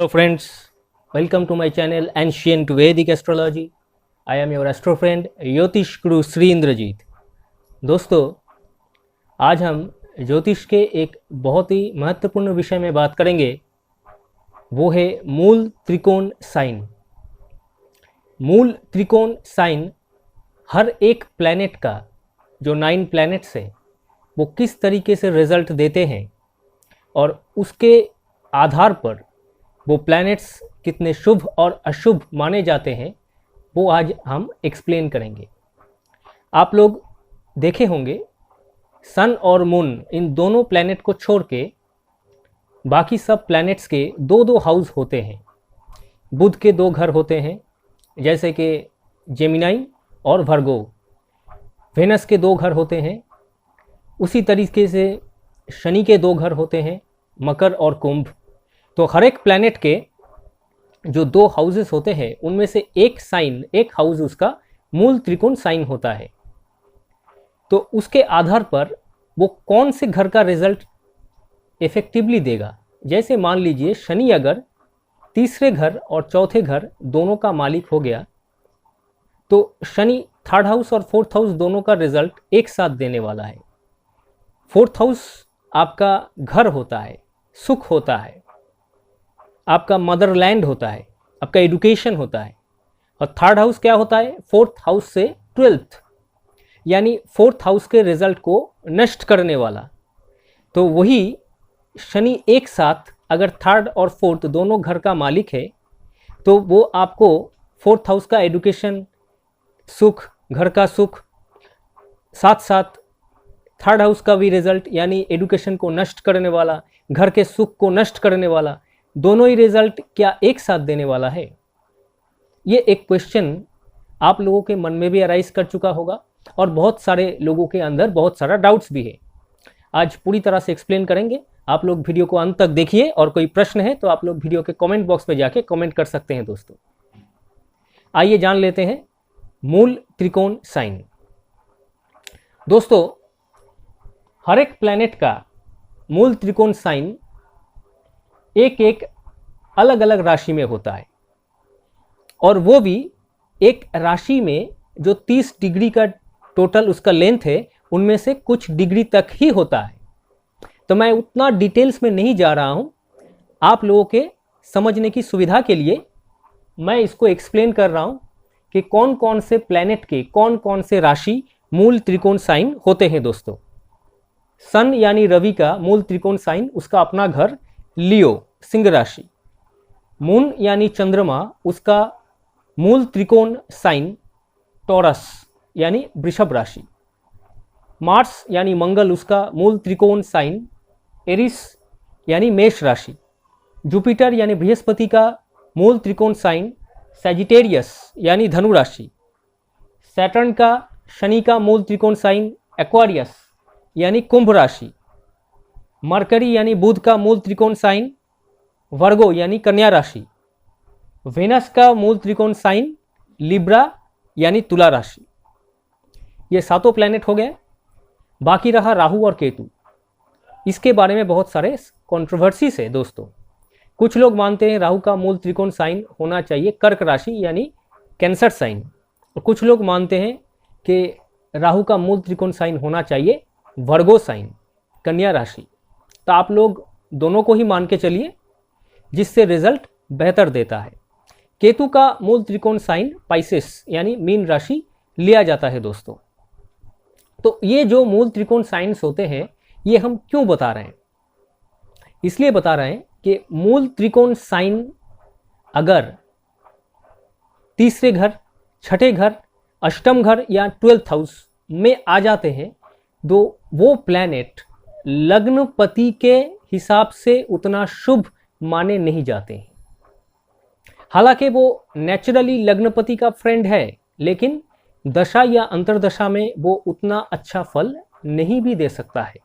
Hello friends, welcome to my channel Ancient Vedic Astrology. I am your astro friend ज्योतिष गुरु श्री इंद्रजीत। दोस्तों, आज हम ज्योतिष के एक बहुत ही महत्वपूर्ण विषय में बात करेंगे, वो है मूल त्रिकोण साइन। मूल त्रिकोण साइन हर एक प्लैनेट का, जो 9 प्लैनेट्स है, वो किस तरीके से रिजल्ट देते हैं और उसके आधार पर वो प्लैनेट्स कितने शुभ और अशुभ माने जाते हैं, वो आज हम एक्सप्लेन करेंगे। आप लोग देखे होंगे सन और मून, इन दोनों प्लैनेट को छोड़ के बाकी सब प्लैनेट्स के 2-2 हाउस होते हैं। बुध के 2 घर होते हैं, जैसे कि जेमिनाई और वर्गो। वेनस के 2 घर होते हैं। उसी तरीके से शनि के 2 घर होते हैं, मकर और कुंभ। तो हर एक प्लैनेट के जो 2 हाउसेस होते हैं, उनमें से एक साइन, एक हाउस उसका मूल त्रिकोण साइन होता है। तो उसके आधार पर वो कौन से घर का रिजल्ट इफेक्टिवली देगा। जैसे मान लीजिए शनि अगर तीसरे घर और चौथे घर दोनों का मालिक हो गया, तो शनि 3rd हाउस और 4th हाउस दोनों का रिजल्ट एक साथ देने वाला है। 4th हाउस आपका घर होता है, सुख होता है, आपका मदरलैंड होता है, आपका एजुकेशन होता है। और 3rd हाउस क्या होता है? 4th हाउस से 12th, यानी 4th हाउस के रिजल्ट को नष्ट करने वाला। तो वही शनि एक साथ अगर 3rd और 4th दोनों घर का मालिक है, तो वो आपको 4th हाउस का एजुकेशन, सुख, घर का सुख, साथ साथ 3rd हाउस का भी रिजल्ट, यानी एजुकेशन को नष्ट करने वाला, घर के सुख को नष्ट करने वाला, दोनों ही रिजल्ट क्या एक साथ देने वाला है? ये एक क्वेश्चन आप लोगों के मन में भी अराइज कर चुका होगा और बहुत सारे लोगों के अंदर बहुत सारा डाउट्स भी है। आज पूरी तरह से एक्सप्लेन करेंगे। आप लोग वीडियो को अंत तक देखिए और कोई प्रश्न है तो आप लोग वीडियो के कमेंट बॉक्स में जाके कमेंट कर सकते हैं। दोस्तों, आइए जान लेते हैं मूल त्रिकोण साइन। दोस्तों, हर एक प्लैनेट का मूल त्रिकोण साइन एक एक अलग अलग राशि में होता है, और वो भी एक राशि में जो 30 डिग्री का टोटल उसका लेंथ है, उनमें से कुछ डिग्री तक ही होता है। तो मैं उतना डिटेल्स में नहीं जा रहा हूं, आप लोगों के समझने की सुविधा के लिए मैं इसको एक्सप्लेन कर रहा हूं कि कौन कौन से प्लैनेट के कौन कौन से राशि मूल त्रिकोण साइन होते हैं। दोस्तों, सन यानी रवि का मूल त्रिकोण साइन, उसका अपना घर लियो, सिंह राशि। मून यानी चंद्रमा, उसका मूल त्रिकोण साइन टॉरस यानी वृषभ राशि। मार्स यानी मंगल, उसका मूल त्रिकोण साइन एरिस यानी मेष राशि। जुपिटर यानी बृहस्पति का मूल त्रिकोण साइन सैजिटेरियस यानी धनु राशि। सैटर्न का, शनि का मूल त्रिकोण साइन एक्वारियस यानी कुंभ राशि। मरकरी यानी बुध का मूल त्रिकोण साइन वर्गो यानी कन्या राशि। वेनस का मूल त्रिकोण साइन लिब्रा यानी तुला राशि। ये 7 प्लैनेट हो गए। बाकी रहा राहु और केतु। इसके बारे में बहुत सारे कंट्रोवर्सीज है। दोस्तों, कुछ लोग मानते हैं राहु का मूल त्रिकोण साइन होना चाहिए कर्क राशि यानी कैंसर साइन, और कुछ लोग मानते हैं कि राहु का मूल त्रिकोण साइन होना चाहिए वर्गो साइन, कन्या राशि। तो आप लोग दोनों को ही मान के चलिए, जिससे रिजल्ट बेहतर देता है। केतु का मूल त्रिकोण साइन पाइसेस यानी मीन राशि लिया जाता है। दोस्तों, तो ये जो मूल त्रिकोण साइंस होते हैं, ये हम क्यों बता रहे हैं? इसलिए बता रहे हैं कि मूल त्रिकोण साइन अगर तीसरे घर, छठे घर, अष्टम घर या 12th हाउस में आ जाते हैं, तो वो प्लैनेट लग्नपति के हिसाब से उतना शुभ माने नहीं जाते हैं। हालांकि वो नेचुरली लग्नपति का फ्रेंड है, लेकिन दशा या अंतरदशा में वो उतना अच्छा फल नहीं भी दे सकता है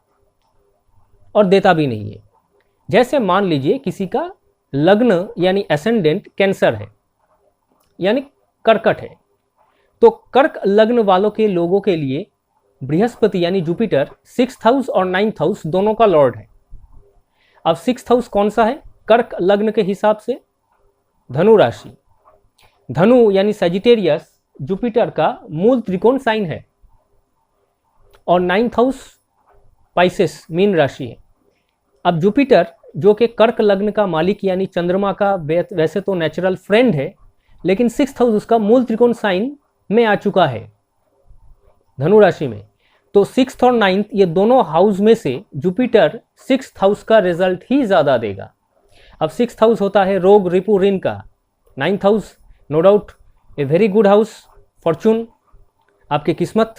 और देता भी नहीं है। जैसे मान लीजिए किसी का लग्न यानी एसेंडेंट कैंसर है यानी कर्कट है, तो कर्क लग्न वालों के लोगों के लिए बृहस्पति यानी जुपिटर 6th हाउस और 9th हाउस दोनों का लॉर्ड है। अब 6th हाउस कौन सा है? कर्क लग्न के हिसाब से धनु राशि, धनु यानी सजिटेरियस जुपिटर का मूल त्रिकोण साइन है और 9th हाउस पाइसेस मीन राशि है। अब जुपिटर जो कि कर्क लग्न का मालिक यानी चंद्रमा का वैसे तो नेचुरल फ्रेंड है, लेकिन 6th हाउस उसका मूल त्रिकोण साइन में आ चुका है धनु राशि में। तो 6th और 9th ये दोनों हाउस में से जुपिटर 6th हाउस का रिजल्ट ही ज़्यादा देगा। अब 6th हाउस होता है रोग रिपु ऋण का, 9th house no doubt a very good house, fortune आपकी किस्मत,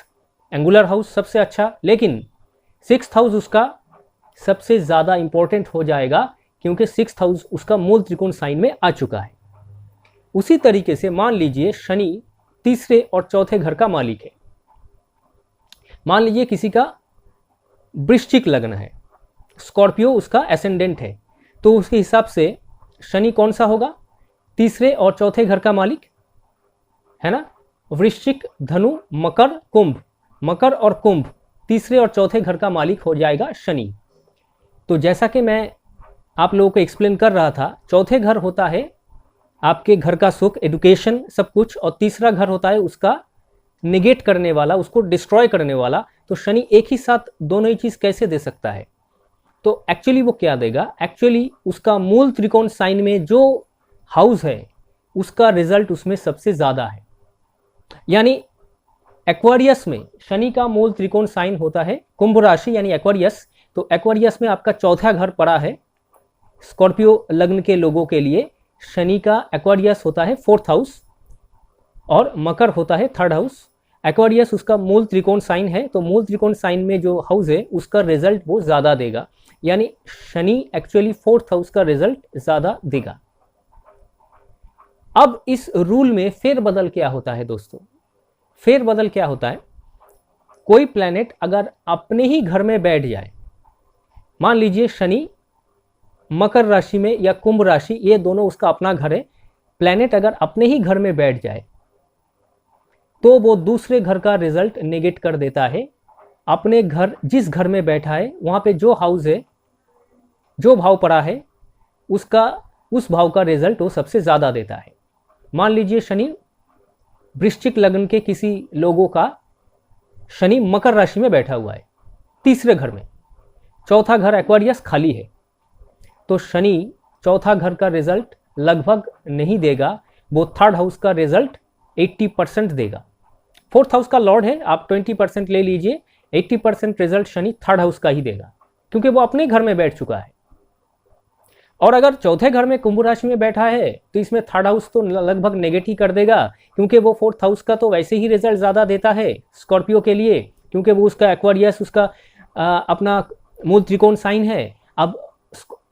एंगुलर हाउस सबसे अच्छा, लेकिन 6th हाउस उसका सबसे ज़्यादा इंपॉर्टेंट हो जाएगा क्योंकि 6th हाउस उसका मूल त्रिकोण साइन में आ चुका है। उसी तरीके से मान लीजिए शनि तीसरे और चौथे घर का मालिक है। मान लीजिए किसी का वृश्चिक लग्न है, स्कॉर्पियो उसका एसेंडेंट है, तो उसके हिसाब से शनि कौन सा होगा? तीसरे और चौथे घर का मालिक है ना। वृश्चिक, धनु, मकर, कुंभ, मकर और कुंभ तीसरे और चौथे घर का मालिक हो जाएगा शनि। तो जैसा कि मैं आप लोगों को एक्सप्लेन कर रहा था, चौथे घर होता है आपके घर का सुख, एजुकेशन, सब कुछ, और तीसरा घर होता है उसका निगेट करने वाला, उसको डिस्ट्रॉय करने वाला। तो शनि एक ही साथ दोनों ही चीज़ कैसे दे सकता है? तो एक्चुअली वो क्या देगा? एक्चुअली उसका मूल त्रिकोण साइन में जो हाउस है उसका रिजल्ट उसमें सबसे ज़्यादा है। यानी एक्वारियस में शनि का मूल त्रिकोण साइन होता है कुंभ राशि यानी एक्वारियस। तो एक्वारियस में आपका चौथा घर पड़ा है स्कॉर्पियो लग्न के लोगों के लिए। शनि का एक्वारियस होता है 4th हाउस और मकर होता है 3rd हाउस। एक्वारियस उसका मूल त्रिकोण साइन है, तो मूल त्रिकोण साइन में जो हाउस है उसका रिजल्ट वो ज़्यादा देगा। यानी शनि एक्चुअली 4th हाउस का रिजल्ट ज़्यादा देगा। अब इस रूल में फेरबदल क्या होता है दोस्तों? फेरबदल क्या होता है? कोई प्लैनेट अगर अपने ही घर में बैठ जाए, मान लीजिए शनि मकर राशि में या कुंभ राशि, ये दोनों उसका अपना घर है, प्लैनेट अगर अपने ही घर में बैठ जाए तो वो दूसरे घर का रिजल्ट नेगेट कर देता है। अपने घर, जिस घर में बैठा है वहाँ पे जो हाउस है, जो भाव पड़ा है उसका, उस भाव का रिजल्ट वो सबसे ज़्यादा देता है। मान लीजिए शनि वृश्चिक लग्न के किसी लोगों का शनि मकर राशि में बैठा हुआ है तीसरे घर में, चौथा घर एक्वारियस खाली है, तो शनि चौथा घर का रिजल्ट लगभग नहीं देगा, वो 3rd हाउस का रिजल्ट 80% देगा। 4th हाउस का लॉर्ड है, आप 20% ले लीजिए, 80% रिजल्ट शनि 3rd हाउस का ही देगा क्योंकि वो अपने घर में बैठ चुका है। और अगर चौथे घर में कुंभ राशि में बैठा है तो इसमें 3rd हाउस तो लगभग नेगेटिव कर देगा क्योंकि वो 4th हाउस का तो वैसे ही रिजल्ट ज़्यादा देता है स्कॉर्पियो के लिए, क्योंकि वो उसका एक्वारियस उसका अपना मूल त्रिकोण साइन है। अब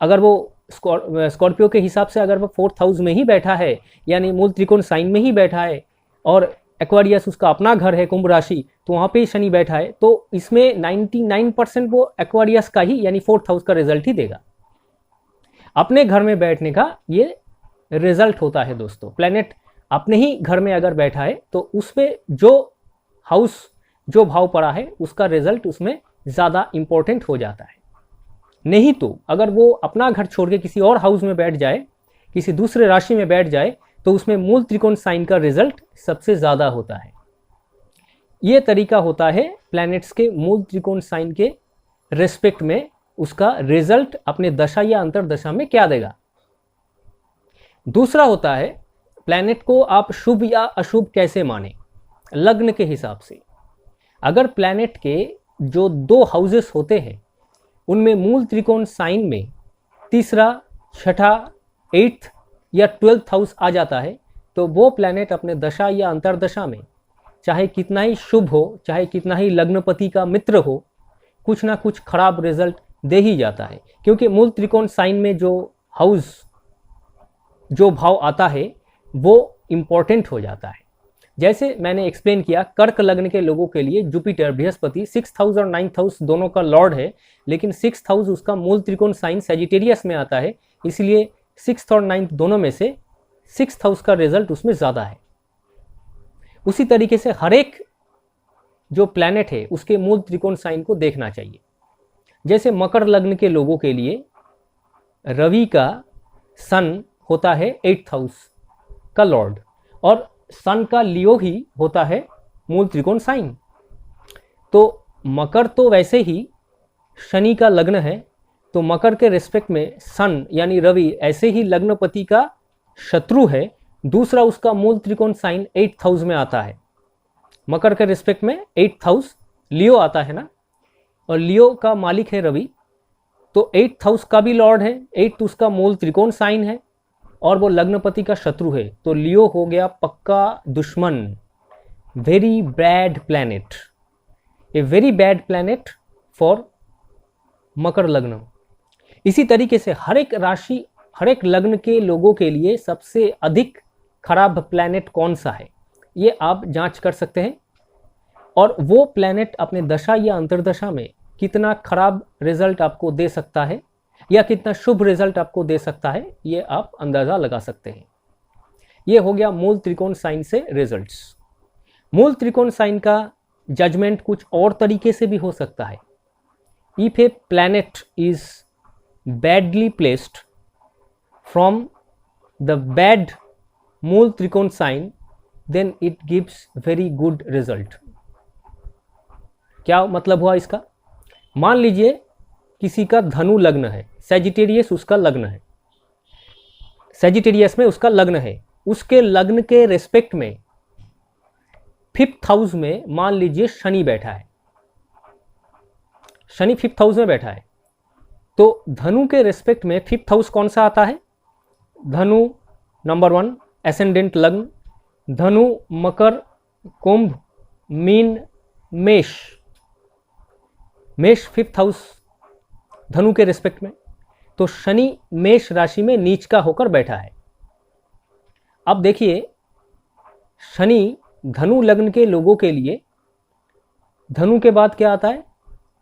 अगर वो स्कॉर्पियो के हिसाब से अगर वो 4th हाउस में ही बैठा है यानी मूल त्रिकोण साइन में ही बैठा है और एक्वारियस उसका अपना घर है कुंभ राशि, तो वहाँ पे ही शनि बैठा है, तो इसमें 99% वो एक्वारियस का ही यानी 4th हाउस का रिजल्ट ही देगा। अपने घर में बैठने का ये रिजल्ट होता है दोस्तों। प्लैनेट अपने ही घर में अगर बैठा है तो उसमें जो हाउस, जो भाव पड़ा है उसका रिजल्ट उसमें ज़्यादा इंपॉर्टेंट हो जाता है। नहीं तो अगर वो अपना घर छोड़ के किसी और हाउस में बैठ जाए, किसी दूसरे राशि में बैठ जाए, तो उसमें मूल त्रिकोण साइन का रिजल्ट सबसे ज़्यादा होता है। ये तरीका होता है प्लैनेट्स के मूल त्रिकोण साइन के रेस्पेक्ट में उसका रिजल्ट अपने दशा या अंतरदशा में क्या देगा। दूसरा होता है प्लैनेट को आप शुभ या अशुभ कैसे माने, लग्न के हिसाब से। अगर प्लैनेट के जो 2 हाउसेस होते हैं उनमें मूल त्रिकोण साइन में तीसरा, छठा, 8th या 12th हाउस आ जाता है तो वो प्लैनेट अपने दशा या अंतरदशा में चाहे कितना ही शुभ हो, चाहे कितना ही लग्नपति का मित्र हो, कुछ ना कुछ खराब रिजल्ट दे ही जाता है, क्योंकि मूल त्रिकोण साइन में जो हाउस, जो भाव आता है वो इम्पॉर्टेंट हो जाता है। जैसे मैंने एक्सप्लेन किया, कर्क लग्न के लोगों के लिए जुपिटर, बृहस्पति 6th हाउस और 9th हाउस दोनों का लॉर्ड है, लेकिन 6th हाउस उसका मूल त्रिकोण साइन सजिटेरियस में आता है, इसलिए 6th और 9th दोनों में से 6th हाउस का रिजल्ट उसमें ज़्यादा है। उसी तरीके से हर एक जो प्लैनेट है उसके मूल त्रिकोण साइन को देखना चाहिए। जैसे मकर लग्न के लोगों के लिए रवि का सन होता है 8th हाउस का लॉर्ड, और सन का लियो ही होता है मूल त्रिकोण साइन। तो मकर तो वैसे ही शनि का लग्न है, तो मकर के रिस्पेक्ट में सन यानी रवि ऐसे ही लग्नपति का शत्रु है। दूसरा उसका मूल त्रिकोण साइन 8th हाउस में आता है। मकर के रिस्पेक्ट में 8th हाउस लियो आता है ना, और लियो का मालिक है रवि, तो 8th हाउस का भी लॉर्ड है, 8th उसका मूल त्रिकोण साइन है और वो लग्नपति का शत्रु है। तो लियो हो गया पक्का दुश्मन, very bad planet, a very bad planet for मकर लग्न। इसी तरीके से हर एक राशि, हर एक लग्न के लोगों के लिए सबसे अधिक खराब प्लैनेट कौन सा है ये आप जांच कर सकते हैं, और वो प्लैनेट अपने दशा या अंतर्दशा में कितना खराब रिजल्ट आपको दे सकता है या कितना शुभ रिजल्ट आपको दे सकता है ये आप अंदाज़ा लगा सकते हैं। ये हो गया मूल त्रिकोण साइन से रिजल्ट्स। मूल त्रिकोण साइन का जजमेंट कुछ और तरीके से भी हो सकता है। If a planet is badly placed from the bad मूल त्रिकोण sign, then it gives very good result. क्या मतलब हुआ इसका? मान लीजिए किसी का धनु लग्न है, सैजिटेरियस उसका लग्न है, सैजिटेरियस में उसका लग्न है, उसके लग्न के रेस्पेक्ट में 5th हाउस में मान लीजिए शनि बैठा है, शनि 5th हाउस में बैठा है, तो धनु के रेस्पेक्ट में 5th हाउस कौन सा आता है? धनु नंबर 1 एसेंडेंट लग्न, धनु, मकर, कुंभ, मीन, मेष, मेष 5th हाउस धनु के रिस्पेक्ट में। तो शनि मेष राशि में नीच का होकर बैठा है। अब देखिए शनि धनु लग्न के लोगों के लिए धनु के बाद क्या आता है?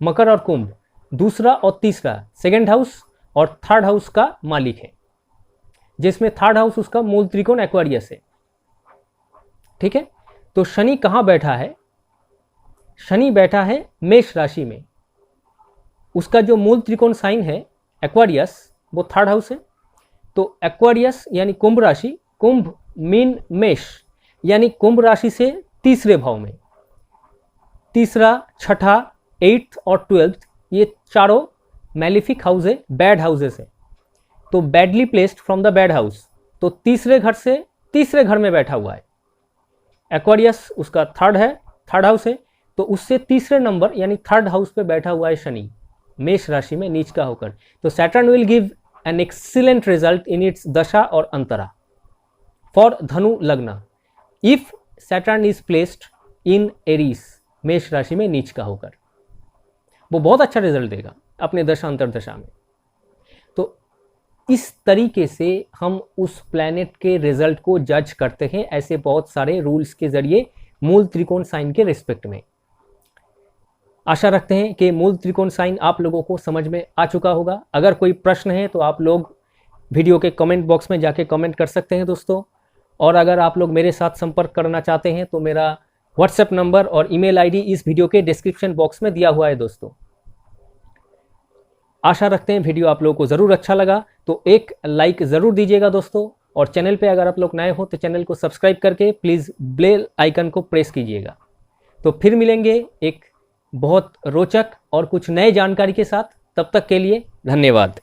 मकर और कुंभ, दूसरा और तीसरा 2nd हाउस और 3rd हाउस का मालिक है, जिसमें 3rd हाउस उसका मूल त्रिकोण एक्वेरियस है। ठीक है, तो शनि कहाँ बैठा है? शनि बैठा है मेष राशि में, उसका जो मूल त्रिकोण साइन है एक्वेरियस वो 3rd हाउस है। तो एक्वेरियस यानी कुंभ राशि, कुंभ, मीन, मेष यानी कुंभ राशि से तीसरे भाव में, तीसरा, छठा, 8th और 12th ये चारों मैलिफिक हाउस है, बैड हाउसेस है। तो badly placed from the bad house, तो तीसरे घर से तीसरे घर में बैठा हुआ है। एक्वेरियस उसका 3rd है, 3rd हाउस है, तो उससे तीसरे नंबर यानी 3rd हाउस पे बैठा हुआ है शनि मेष राशि में नीच का होकर। तो Saturn will give an excellent result in its दशा और अंतरा फॉर धनु लग्न if Saturn is placed in Aries, मेष राशि में नीच का होकर वो बहुत अच्छा रिजल्ट देगा अपने दशा अंतर्दशा में। तो इस तरीके से हम उस प्लैनेट के रिजल्ट को जज करते हैं, ऐसे बहुत सारे रूल्स के जरिए मूल त्रिकोण साइन के रिस्पेक्ट में। आशा रखते हैं कि मूल त्रिकोण साइन आप लोगों को समझ में आ चुका होगा। अगर कोई प्रश्न है तो आप लोग वीडियो के कमेंट बॉक्स में जाके कमेंट कर सकते हैं दोस्तों, और अगर आप लोग मेरे साथ संपर्क करना चाहते हैं तो मेरा व्हाट्सएप नंबर और ईमेल आईडी इस वीडियो के डिस्क्रिप्शन बॉक्स में दिया हुआ है दोस्तों। आशा रखते हैं वीडियो आप लोगों को ज़रूर अच्छा लगा, तो एक लाइक ज़रूर दीजिएगा दोस्तों, और चैनल पे अगर आप लोग नए हो तो चैनल को सब्सक्राइब करके प्लीज़ बेल आइकन को प्रेस कीजिएगा। तो फिर मिलेंगे एक बहुत रोचक और कुछ नए जानकारी के साथ, तब तक के लिए धन्यवाद।